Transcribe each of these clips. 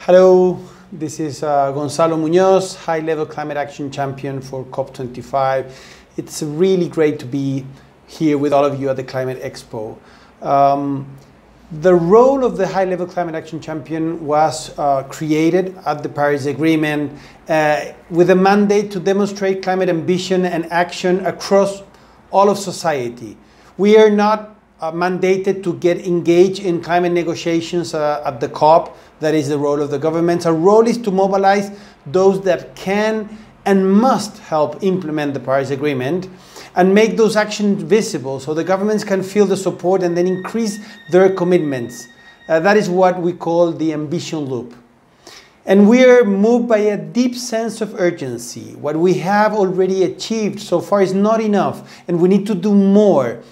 Hello, this is Gonzalo Munoz, high-level climate action champion for COP25. It's really great to be here with all of you at the Climate Expo. The role of the high-level climate action champion was created at the Paris Agreement with a mandate to demonstrate climate ambition and action across all of society. We are not mandated to get engaged in climate negotiations at the COP. That is the role of the governments. Our role is to mobilize those that can and must help implement the Paris Agreement and make those actions visible so the governments can feel the support and then increase their commitments. That is what we call the ambition loop. And we are moved by a deep sense of urgency. What we have already achieved so far is not enough, and we need to do more.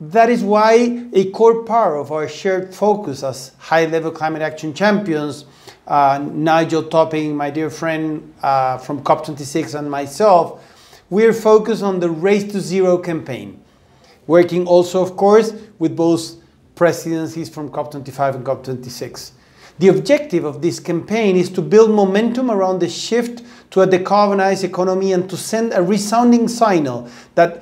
That is why a core part of our shared focus as high-level climate action champions, Nigel Topping, my dear friend from COP26, and myself, we are focused on the Race to Zero campaign, working also, of course, with both presidencies from COP25 and COP26. The objective of this campaign is to build momentum around the shift to a decarbonized economy and to send a resounding signal that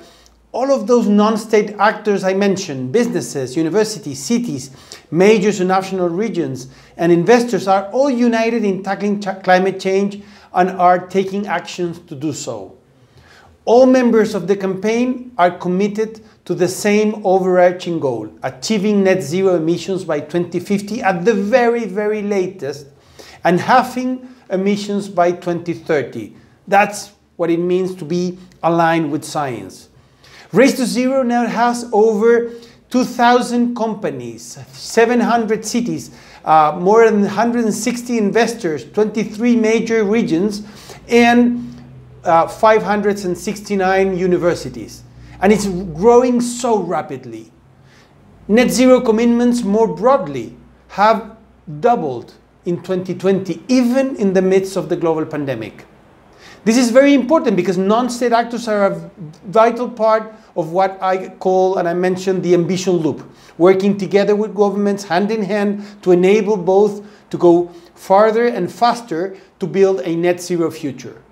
all of those non-state actors I mentioned, businesses, universities, cities, major national regions, and investors are all united in tackling climate change and are taking actions to do so. All members of the campaign are committed to the same overarching goal, achieving net zero emissions by 2050 at the very, very latest, and halving emissions by 2030. That's what it means to be aligned with science. Race to Zero now has over 2,000 companies, 700 cities, more than 160 investors, 23 major regions, and 569 universities. And it's growing so rapidly. Net zero commitments more broadly have doubled in 2020, even in the midst of the global pandemic. This is very important because non-state actors are a vital part of what I call, and I mentioned, the ambition loop, working together with governments hand in hand to enable both to go farther and faster to build a net zero future.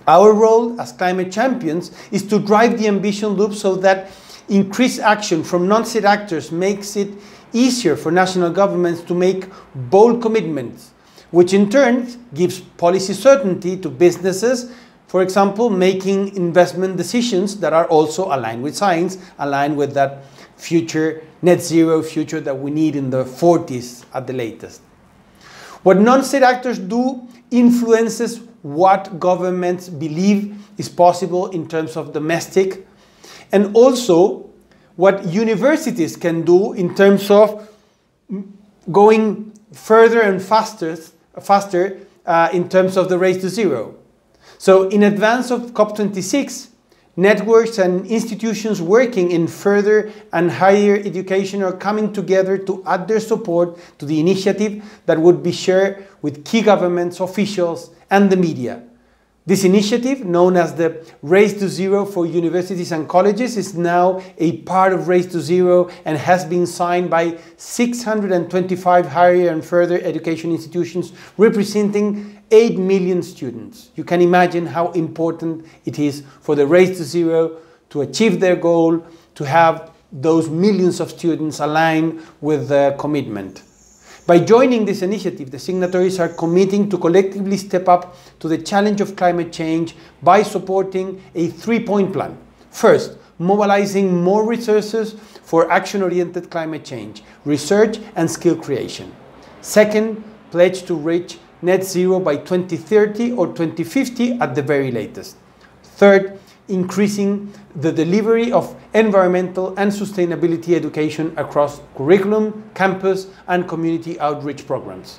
Our role as climate champions is to drive the ambition loop so that increased action from non-state actors makes it easier for national governments to make bold commitments, which in turn gives policy certainty to businesses, for example, making investment decisions that are also aligned with science, aligned with that future, net zero future that we need in the 40s at the latest. What non-state actors do influences what governments believe is possible in terms of domestic, and also what universities can do in terms of going further and faster in terms of the Race to Zero. So in advance of COP26, networks and institutions working in further and higher education are coming together to add their support to the initiative that would be shared with key governments, officials, and the media. This initiative, known as the Race to Zero for universities and colleges, is now a part of Race to Zero and has been signed by 625 higher and further education institutions representing 8 million students. You can imagine how important it is for the Race to Zero to achieve their goal, to have those millions of students aligned with their commitment. By joining this initiative, the signatories are committing to collectively step up to the challenge of climate change by supporting a 3-point plan. First, mobilizing more resources for action-oriented climate change, research and skill creation. Second, pledge to reach net zero by 2030 or 2050 at the very latest. Third, increasing the delivery of environmental and sustainability education across curriculum, campus, and community outreach programs.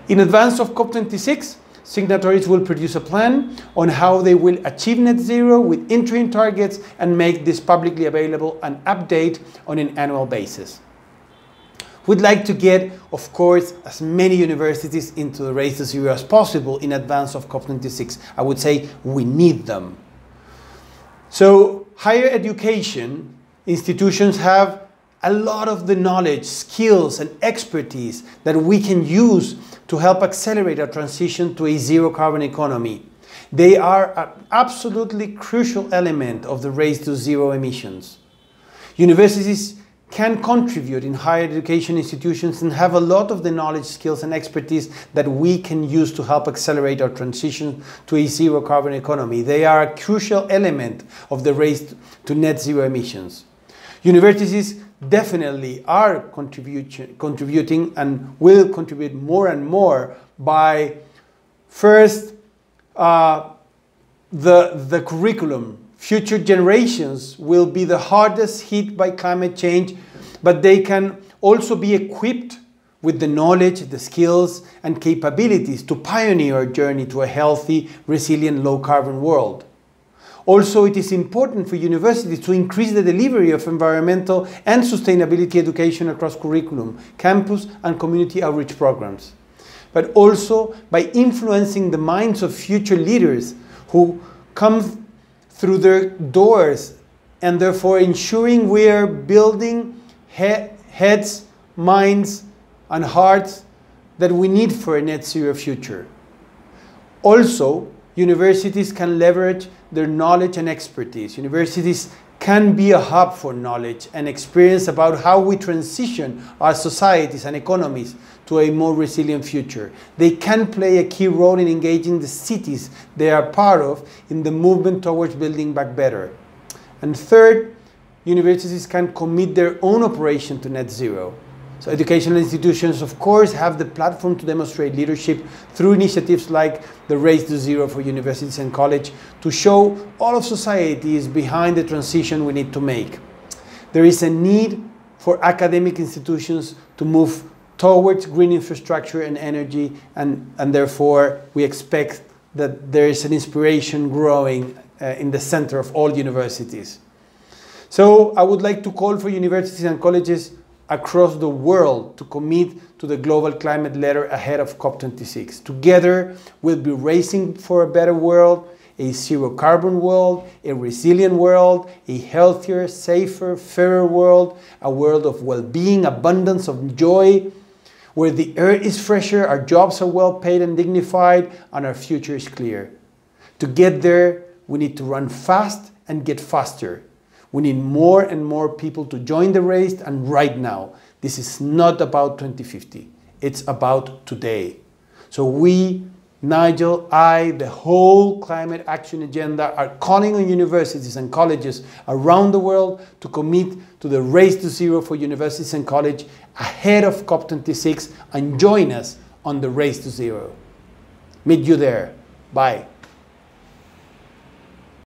In advance of COP26, signatories will produce a plan on how they will achieve net zero with interim targets and make this publicly available and update on an annual basis. We'd like to get, of course, as many universities into the Race to Zero as possible in advance of COP26. I would say we need them. So higher education institutions have a lot of the knowledge, skills, and expertise that we can use to help accelerate our transition to a zero carbon economy. They are an absolutely crucial element of the race to zero emissions. Universities can contribute in higher education institutions and have a lot of the knowledge, skills, and expertise that we can use to help accelerate our transition to a zero carbon economy. They are a crucial element of the race to net zero emissions. Universities definitely are contributing and will contribute more and more by first the curriculum. Future generations will be the hardest hit by climate change, but they can also be equipped with the knowledge, the skills, and capabilities to pioneer our journey to a healthy, resilient, low-carbon world. Also, it is important for universities to increase the delivery of environmental and sustainability education across curriculum, campus, and community outreach programs, but also by influencing the minds of future leaders who come through their doors, and therefore ensuring we are building heads, minds, and hearts that we need for a net zero future. Also, universities can leverage their knowledge and expertise. Universities can be a hub for knowledge and experience about how we transition our societies and economies to a more resilient future. They can play a key role in engaging the cities they are part of in the movement towards building back better. And third, universities can commit their own operation to net zero. So educational institutions, of course, have the platform to demonstrate leadership through initiatives like the Race to Zero for Universities and College to show all of society is behind the transition we need to make. There is a need for academic institutions to move towards green infrastructure and energy, and therefore we expect that there is an inspiration growing in the center of all universities. So I would like to call for universities and colleges across the world to commit to the global climate letter ahead of COP26. Together, we'll be racing for a better world, a zero carbon world, a resilient world, a healthier, safer, fairer world, a world of well-being, abundance, of joy, where the air is fresher, our jobs are well paid and dignified, and our future is clear. To get there, we need to run fast and get faster. We need more and more people to join the race, and right now. This is not about 2050. It's about today. So we, Nigel, I, the whole climate action agenda are calling on universities and colleges around the world to commit to the Race to Zero for Universities and College ahead of COP26 and join us on the Race to Zero. Meet you there. Bye.